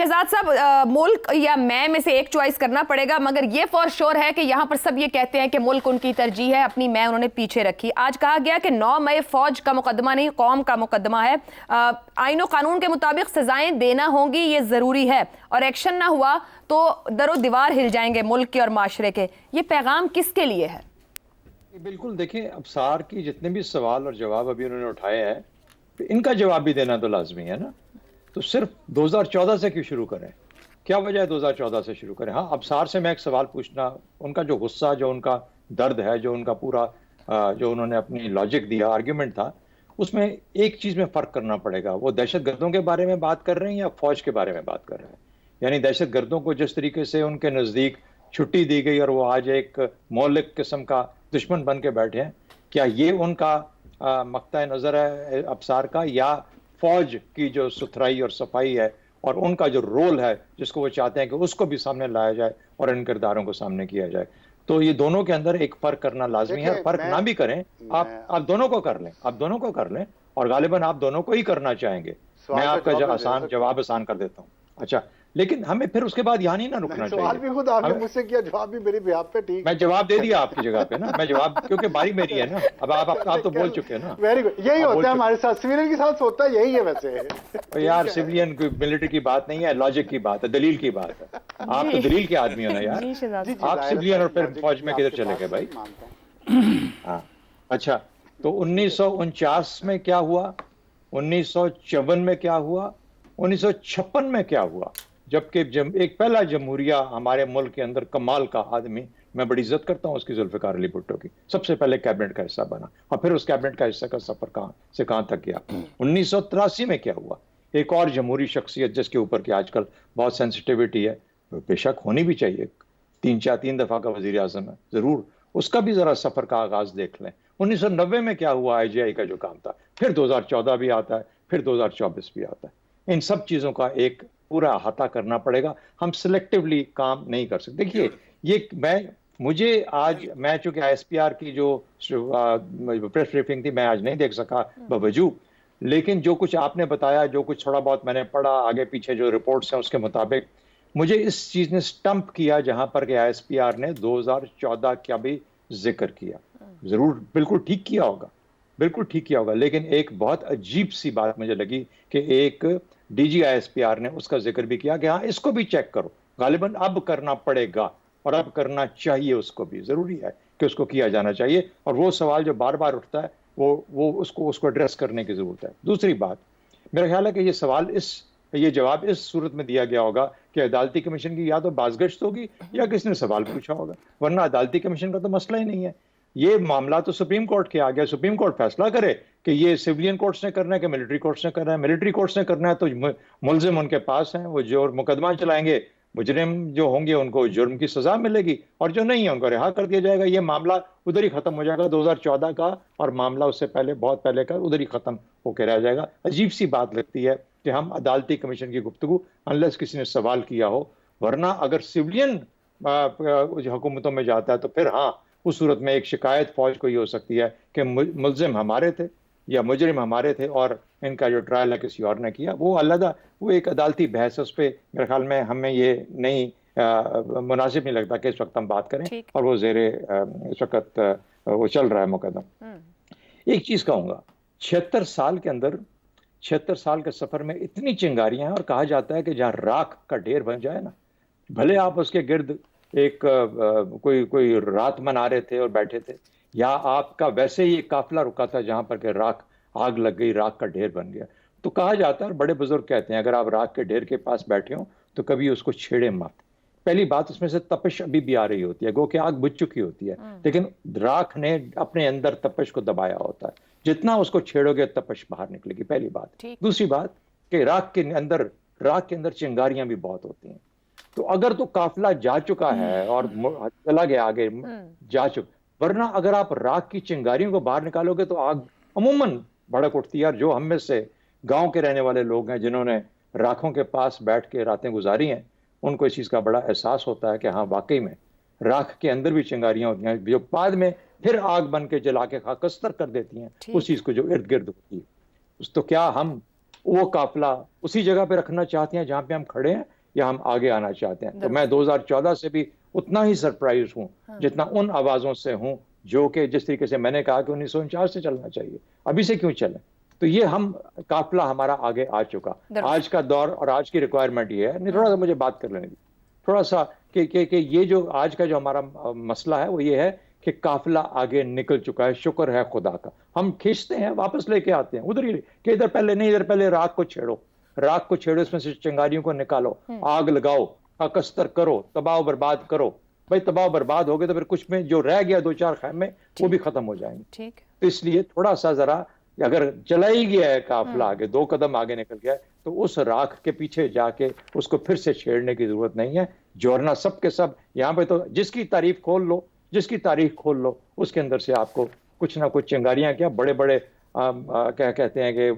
शहजाद साहब, मुल्क या मैं में से एक चॉइस करना पड़ेगा, मगर ये फॉर श्योर है कि यहाँ पर सब ये कहते हैं कि मुल्क उनकी तरजीह है, अपनी मैं उन्होंने पीछे रखी। आज कहा गया कि 9 मई फौज का मुकदमा नहीं, कौम का मुकदमा है। आईन कानून के मुताबिक सजाएं देना होंगी, ये ज़रूरी है, और एक्शन ना हुआ तो दरो दीवार हिल जाएंगे मुल्क के और माशरे के। ये पैगाम किसके लिए है? बिल्कुल, देखें, अफसार की जितने भी सवाल और जवाब अभी उन्होंने उठाए हैं, तो इनका जवाब भी देना तो लाजमी है ना। तो सिर्फ 2014 से क्यों शुरू करें? क्या वजह है 2014 से शुरू करें? हाँ, अफसार से मैं एक सवाल पूछना, उनका जो गुस्सा, जो उनका दर्द है, जो उनका पूरा जो उन्होंने अपनी लॉजिक दिया, आर्ग्यूमेंट था, उसमें एक चीज़ में फ़र्क करना पड़ेगा। वो दहशत गर्दों के बारे में बात कर रहे हैं या फ़ौज के बारे में बात कर रहे हैं? यानी दहशत गर्दों को जिस तरीके से उनके नज़दीक छुट्टी दी गई और वो आज एक मौलिक किस्म का दुश्मन बन के बैठे हैं, क्या ये उनका मक्ता नज़र है अफसार का, या फौज की जो सुथराई और सफाई है और उनका जो रोल है जिसको वो चाहते हैं कि उसको भी सामने लाया जाए और इन किरदारों को सामने किया जाए? तो ये दोनों के अंदर एक फर्क करना लाजमी है। फर्क ना भी करें, आप दोनों को कर लें, आप दोनों को कर लें, और गालिबन आप दोनों को ही करना चाहेंगे। मैं आपका जवाब आसान कर देता हूँ। अच्छा, लेकिन हमें फिर उसके बाद यहाँ नहीं ना रुकना चाहिए। सवाल भी खुद आपने मुझसे किया, जवाब भी मेरी बिहाफ पे। ठीक, मैं जवाब दे दिया आपकी जगह पे ना, मैं जवाब, क्योंकि बारी मेरी है ना। अब आप तो बोल चुके हैं ना। वेरी गुड, यही होता है हमारे साथ, सिविलियन के साथ होता है, यही है वैसे। तो यार, सिविलियन मिलिट्री की बात नहीं है, लॉजिक की बात है, दलील की बात है। आप तो दलील के आदमी हो ना यार। आप सिविलियन और फिर फौज में किधर चले गए भाई? हाँ, अच्छा, तो 1949 में क्या हुआ, 1954 में क्या हुआ, 1956 में क्या हुआ, जबकि एक पहला जमहूरिया हमारे मुल्क के अंदर कमाल का आदमी, मैं बड़ी इज्जत करता हूं उसकी, जुल्फिकार अली भुट्टो की, सबसे पहले कैबिनेट का हिस्सा बना और फिर उस कैबिनेट का हिस्सा का सफर कहां से कहां तक गया। 1983 में क्या हुआ, एक और जमहूरी शख्सियत जिसके ऊपर की आजकल बहुत सेंसिटिविटी है, बेशक होनी भी चाहिए, 3 दफा का वजीर आजम है, जरूर उसका भी जरा सफर का आगाज देख लें। 1990 में क्या हुआ, IGI का जो काम था, फिर 2014 भी आता है, फिर 2024 भी आता है। इन सब चीजों का एक पूरा अहाता करना पड़ेगा, हम सिलेक्टिवली काम नहीं कर सकते। देखिए, ये मैं चूंकि ISPR की जो प्रेस ब्रीफिंग थी, मैं आज नहीं देख सका बवजूद, लेकिन जो कुछ आपने बताया, जो कुछ थोड़ा बहुत मैंने पढ़ा, आगे पीछे जो रिपोर्ट्स हैं उसके मुताबिक मुझे इस चीज ने स्टंप किया, जहां पर कि ISPR ने 2014 का भी जिक्र किया। जरूर बिल्कुल ठीक किया होगा, बिल्कुल ठीक किया होगा, लेकिन एक बहुत अजीब सी बात मुझे लगी कि एक DG ISPR ने उसका जिक्र भी किया कि हाँ, इसको भी चेक करो। गालिबन अब करना पड़ेगा और अब करना चाहिए, उसको भी जरूरी है कि उसको किया जाना चाहिए। और वो सवाल जो बार बार उठता है, वो उसको एड्रेस करने की जरूरत है। दूसरी बात, मेरा ख्याल है कि ये जवाब इस सूरत में दिया गया होगा कि अदालती कमीशन की या तो बाज़गश्त होगी या किसी ने सवाल पूछा होगा, वरना अदालती कमीशन का तो मसला ही नहीं है। ये मामला तो सुप्रीम कोर्ट के आ गया, सुप्रीम कोर्ट फैसला करे कि ये सिविलियन कोर्ट्स ने करना है कि मिलिट्री कोर्ट्स ने करना है। मिलिट्री कोर्ट्स ने करना है तो मुलजिम उनके पास हैं, वो जो मुकदमा चलाएंगे, मुजरिम जो होंगे उनको जुर्म की सजा मिलेगी, और जो नहीं है उनको रिहा कर दिया जाएगा। ये मामला उधर ही खत्म हो जाएगा, 2014 का, और मामला उससे पहले, बहुत पहले का, उधर ही खत्म होकर रह जाएगा। अजीब सी बात लगती है कि हम अदालती कमीशन की गुफ्तगू, अनलेस किसी ने सवाल किया हो, वरना अगर सिविलियन हुकूमतों में जाता है तो फिर हाँ, उस सूरत में एक शिकायत फौज को ये हो सकती है कि मुलजिम हमारे थे या मुजरिम हमारे थे और इनका जो ट्रायल है किसी और ने किया। वो अलग, वो एक अदालती बहस है, उस पर मेरे ख्याल में हमें ये नहीं मुनासिब नहीं लगता कि इस वक्त हम बात करें, और वो जेरे इस वक्त वो चल रहा है मुकदमा। एक चीज कहूंगा, 76 साल के अंदर, 76 साल के सफर में इतनी चिंगारियां हैं, और कहा जाता है कि जहां राख का ढेर बन जाए ना, भले आप उसके गिर्द एक कोई रात मना रहे थे और बैठे थे, या आपका वैसे ही एक काफिला रुका था जहां पर के राख, आग लग गई, राख का ढेर बन गया, तो कहा जाता है, और बड़े बुजुर्ग कहते हैं, अगर आप राख के ढेर के पास बैठे हो तो कभी उसको छेड़े मत। पहली बात, उसमें से तपिश अभी भी आ रही होती है, गो कि आग बुझ चुकी होती है, लेकिन राख ने अपने अंदर तपिश को दबाया होता है, जितना उसको छेड़ोगे तपिश बाहर निकलेगी, पहली बात। दूसरी बात कि राख के अंदर चिंगारियां भी बहुत होती हैं। तो अगर तो काफिला जा चुका है और चला गया आगे, जा चुका, वरना अगर आप राख की चिंगारियों को बाहर निकालोगे तो आग अमूमन भड़क उठती है। और जो हम में से गांव के रहने वाले लोग हैं, जिन्होंने राखों के पास बैठ के रातें गुजारी हैं, उनको इस चीज का बड़ा एहसास होता है कि हाँ, वाकई में राख के अंदर भी चिंगारियां होती हैं, जो बाद में फिर आग बन के जला के खाकस्तर कर देती हैं उस चीज को जो इर्द गिर्द होती है। तो क्या हम वो काफिला उसी जगह पे रखना चाहते हैं जहां पे हम खड़े हैं, या हम आगे आना चाहते हैं? तो मैं 2014 से भी उतना ही सरप्राइज हूं जितना उन आवाजों से हूं जो कि जिस तरीके से मैंने कहा कि 1949 से चलना चाहिए, अभी से क्यों चलें? तो ये हम काफिला हमारा आगे आ चुका। आज का दौर और आज की रिक्वायरमेंट ये है, नहीं थोड़ा सा मुझे बात कर लेने दी, थोड़ा सा कि ये जो आज का जो हमारा मसला है वो ये है कि काफिला आगे निकल चुका है, शुक्र है खुदा का। हम खींचते हैं, वापस लेके आते हैं उधर ही, कि इधर पहले नहीं, इधर पहले राख को छेड़ो, राख को छेड़ो, इसमें से चिंगारियों को निकालो, आग लगाओ, कस्तर करो, तबाह बर्बाद करो। भाई तबाह बर्बाद हो गए तो फिर कुछ में जो रह गया 2-4 खैमे वो भी खत्म हो जाएंगे। ठीक। तो इसलिए थोड़ा सा जरा, अगर चला ही गया है काफिला आगे, 2 कदम आगे निकल गया है, तो उस राख के पीछे जाके उसको फिर से छेड़ने की जरूरत नहीं है। जोड़ना सब के सब यहाँ पे, तो जिसकी तारीफ खोल लो, जिसकी तारीख खोल लो, उसके अंदर से आपको कुछ ना कुछ चिंगारियां, क्या बड़े बड़े क्या कहते हैं कि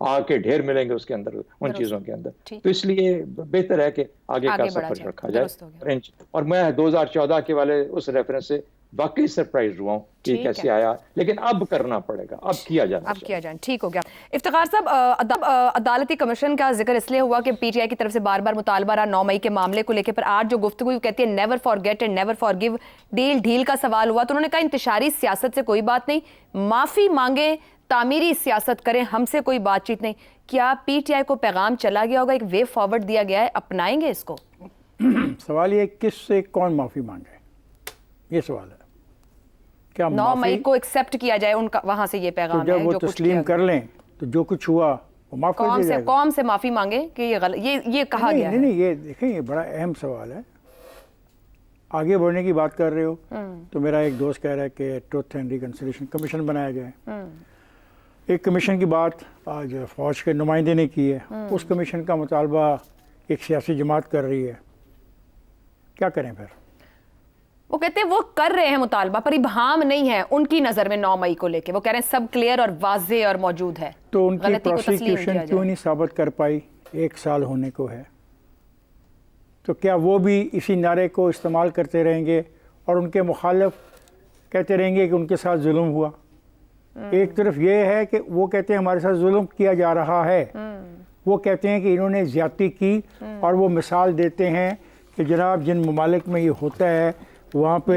आग के ढेर मिलेंगे उसके अंदर, उन चीजों के अंदर। तो इसलिए बेहतर है कि आगे का सफर रखा जाए। और मैं 2014 के वाले उस रेफरेंस से वाकई सरप्राइज हुआ हूँ कि कैसे आया, लेकिन अब करना पड़ेगा, अब किया जाना, अब किया जाए। ठीक हो गया। इफ्तिखार साहब, अदालती कमीशन का जिक्र इसलिए हुआ कि पीटीआई की तरफ से बार बार मुतालबा रहा 9 मई के मामले को लेकर, पर आज जो गुफ्तगू कहती है never forget and never forgive, deal ढील का सवाल हुआ तो उन्होंने कहा इंतशारी सियासत से कोई बात नहीं, माफी मांगे, तामीरी सियासत करें, हमसे कोई बातचीत नहीं। क्या पीटीआई को पैगाम चला गया होगा, एक वे फॉरवर्ड दिया गया है, अपनाएंगे इसको? सवाल ये किससे कौन माफी मांगे, ये सवाल है। क्या 9 मई को एक्सेप्ट किया जाए उनका, वहां से ये पैगाम तो जब है वो जो तस्लीम कर लें तो जो कुछ हुआ वो माफ कर दिया जाएगा। कौम से माफी मांगे कि ये गलत, ये कहा गया है? नहीं, ये देखें, ये बड़ा अहम सवाल है। आगे बढ़ने की बात कर रहे हो तो मेरा एक दोस्त कह रहा है कि ट्रुथ एंड रिकंसिलिएशन कमीशन बनाया जाए। एक कमीशन की बात आज फौज के नुमाइंदे ने की है, उस कमीशन का मुतालबा एक सियासी जमात कर रही है, क्या करें फिर? वो कहते हैं वो कर रहे हैं मुतालबा, पर इबहाम नहीं है उनकी नजर में 9 मई को लेके। वो कह रहे हैं सब क्लियर और वाज़ेह और मौजूद है। तो उनकी प्रोसिक्यूशन क्यों नहीं साबित कर पाई? 1 साल होने को है, तो क्या वो भी इसी नारे को इस्तेमाल करते रहेंगे और उनके मुखालिफ कहते रहेंगे कि उनके साथ जुल्म हुआ? एक तरफ ये है कि वो कहते हैं हमारे साथ जुल्म किया जा रहा है, वो कहते हैं कि इन्होंने ज्यादती की, और वो मिसाल देते हैं कि जनाब जिन ममालिक में ये होता है वहाँ पे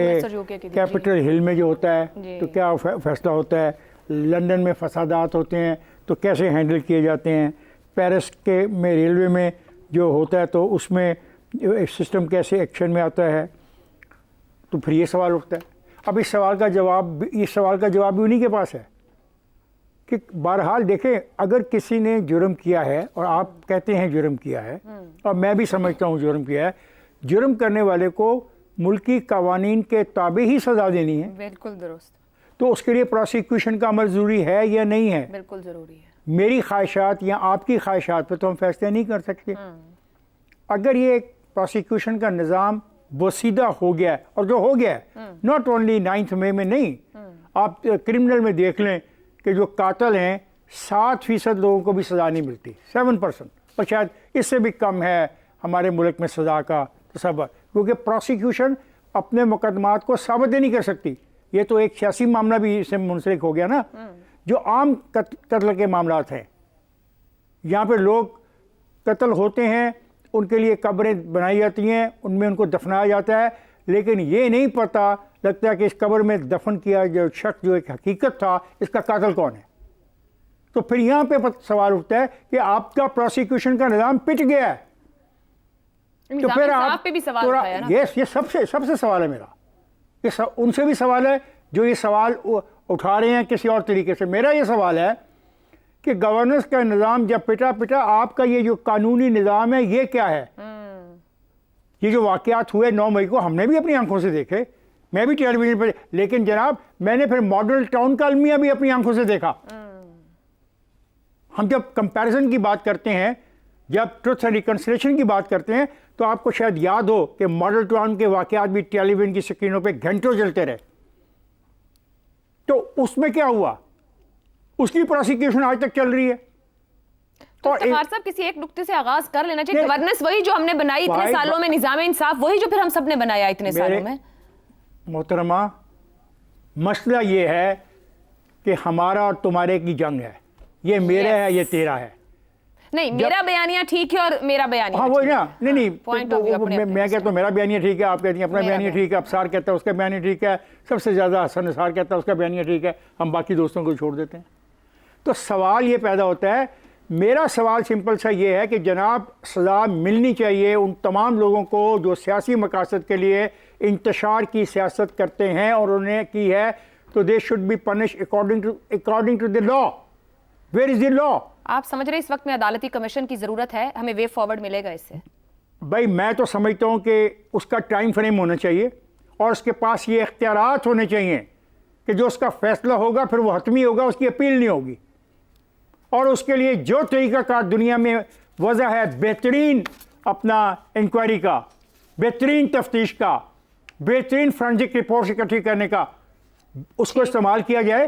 कैपिटल हिल में जो होता है तो क्या फैसला होता है, लंदन में फसादात होते हैं तो कैसे हैंडल किए जाते हैं, पेरिस के में रेलवे में जो होता है तो उसमें सिस्टम कैसे एक्शन में आता है। तो फिर ये सवाल उठता है। अब इस सवाल का जवाब भी उन्हीं के पास है कि बहरहाल देखें, अगर किसी ने जुर्म किया है और आप कहते हैं जुर्म किया है, और मैं भी समझता हूँ जुर्म किया है, जुर्म करने वाले को मुल्की कवानीन के ताबे ही सजा देनी है। बिल्कुल दुरुस्त। तो उसके लिए प्रोसिक्यूशन का अमल ज़रूरी है या नहीं है? बिल्कुल ज़रूरी है। मेरी ख्वाहिशात या आपकी ख्वाहिशात पर तो हम फैसले नहीं कर सकते। अगर ये प्रोसिक्यूशन का निज़ाम बोसीदा हो गया, और जो हो गया नॉट ओनली 9 मई में नहीं, आप क्रिमिनल में देख लें कि जो कातिल हैं 7% लोगों को भी सज़ा नहीं मिलती, 7%, और शायद इससे भी कम है हमारे मुल्क में सज़ा का तसव्वुर, क्योंकि प्रोसिक्यूशन अपने मुकदमात को साबित नहीं कर सकती। ये तो एक सियासी मामला भी इससे मुंसलिक हो गया ना। जो आम कत्ल के मामलात हैं, यहाँ पे लोग कत्ल होते हैं, उनके लिए कब्रें बनाई जाती हैं, उनमें उनको दफनाया जाता है, लेकिन ये नहीं पता लगता है कि इस कब्र में दफन किया जो शख्स जो एक हकीकत था, इसका कातिल कौन है। तो फिर यहाँ पे सवाल उठता है कि आपका प्रोसिक्यूशन का निज़ाम पिट गया है। तो फिर आप पे भी सवाल उठाया ना? ये सबसे सवाल है मेरा, ये उनसे भी सवाल है जो ये सवाल उठा रहे हैं किसी और तरीके से। मेरा ये सवाल है कि गवर्नेंस का निज़ाम जब पिटा, आपका ये जो कानूनी निज़ाम है ये क्या है? ये जो वाक़यात हुए 9 मई को हमने भी अपनी आंखों से देखे, मैं भी टेलीविजन पर, लेकिन जनाब मैंने फिर मॉडल टाउन का अलमिया भी अपनी आंखों से देखा। हम जब कंपैरिजन की बात करते हैं, जब ट्रुथ एंड रिकंसिलिएशन की बात करते हैं, तो आपको शायद याद हो कि मॉडल टाउन के वाक़यात भी टेलीविजन की स्क्रीनों पे घंटों चलते रहे। तो उसमें क्या हुआ? उसकी प्रोसिक्यूशन आज तक चल रही है। तो साहब किसी एक नुक्ते से आगाज कर लेना चाहिए। गवर्नेंस वही जो हमने बनाई इतने सालों में, निज़ाम इंसाफ वही जो फिर हम सब ने बनाया इतने सालों में। मोहतरमा, मसला ये है कि हमारा और तुम्हारे की जंग है, ये मेरा है, ये तेरा है। नहीं, मेरा बयानिया ठीक है और मेरा बयानिया हाँ वही ना, नहीं Point तो of view वो अपने अपने मैं कहता हूँ मेरा बयानिया ठीक है, आप कहती हैं अपना मेरा बयानिया ठीक है, अफसार कहता है उसका बयानिया ठीक है, सबसे ज़्यादा हसन निसार कहता है उसका बयानिया ठीक है, हम बाकी दोस्तों को छोड़ देते हैं। तो सवाल ये पैदा होता है, मेरा सवाल सिंपल सा ये है कि जनाब सज़ा मिलनी चाहिए उन तमाम लोगों को जो सियासी मकासद के लिए इंतशार की सियासत करते हैं और उन्हें की है, तो they should be punish according to the law. Where is the law? आप समझ रहे इस वक्त में अदालती कमीशन की जरूरत है, हमें वे फॉरवर्ड मिलेगा इससे? भाई मैं तो समझता हूँ कि उसका टाइम फ्रेम होना चाहिए और उसके पास ये इख्तियारात होने चाहिए कि जो उसका फैसला होगा फिर वो हतमी होगा, उसकी अपील नहीं होगी। और उसके लिए जो तरीक़ाकार दुनिया में वजह है बेहतरीन अपना इंक्वायरी का, बेहतरीन तफ्तीश का, बेहतरीन फोरेंसिक रिपोर्ट इकट्ठी करने का, उसको इस्तेमाल किया जाए।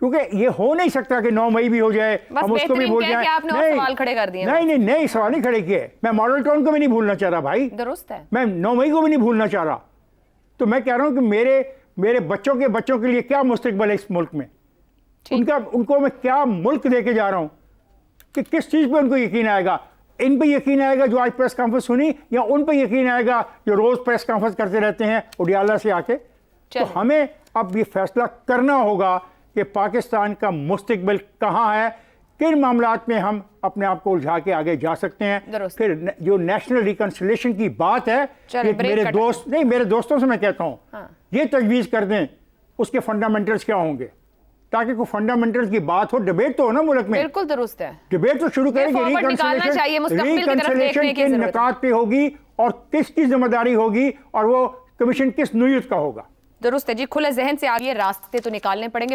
क्योंकि ये हो नहीं सकता कि 9 मई भी हो जाए बस हम उसको भी भूल बेहतरीन जाए। क्या आपने और सवाल खड़े कर दिए? नहीं सवाल नहीं खड़े किए। मैं मॉडल टाउन को भी नहीं भूलना चाह रहा भाई, दुरुस्त है। मैं 9 मई को भी नहीं भूलना चाह रहा। तो मैं कह रहा हूं कि मेरे बच्चों के लिए क्या मुस्तकबिल है इस मुल्क में, उनको मैं क्या मुल्क दे के जा रहा हूं कि किस चीज़ पे उनको यकीन आएगा। इन पे यकीन आएगा जो आज प्रेस कॉन्फ्रेंस सुनी, या उन पे यकीन आएगा जो रोज़ प्रेस कॉन्फ्रेंस करते रहते हैं उडियाला से आके? तो हमें अब ये फैसला करना होगा कि पाकिस्तान का मुस्तकबिल कहाँ है, किन मामलात में हम अपने आप को उलझा के आगे जा सकते हैं। फिर जो नेशनल रिकन्सिलेशन की बात है, ये मेरे दोस्तों से मैं कहता हूँ ये तजवीज़ कर दें उसके फंडामेंटल्स क्या होंगे, ताकि कोई फंडामेंटल्स की बात हो, डिबेट तो हो ना मुल्क में। बिल्कुल दुरुस्त है, डिबेट तो शुरू करेंगे, रिकन्सिलेशन किन निकात पे होगी और किसकी जिम्मेदारी होगी और वो कमीशन किस नौयत का होगा। दुरुस्त है जी, खुले जहन से आगे रास्ते तो निकालने पड़ेंगे।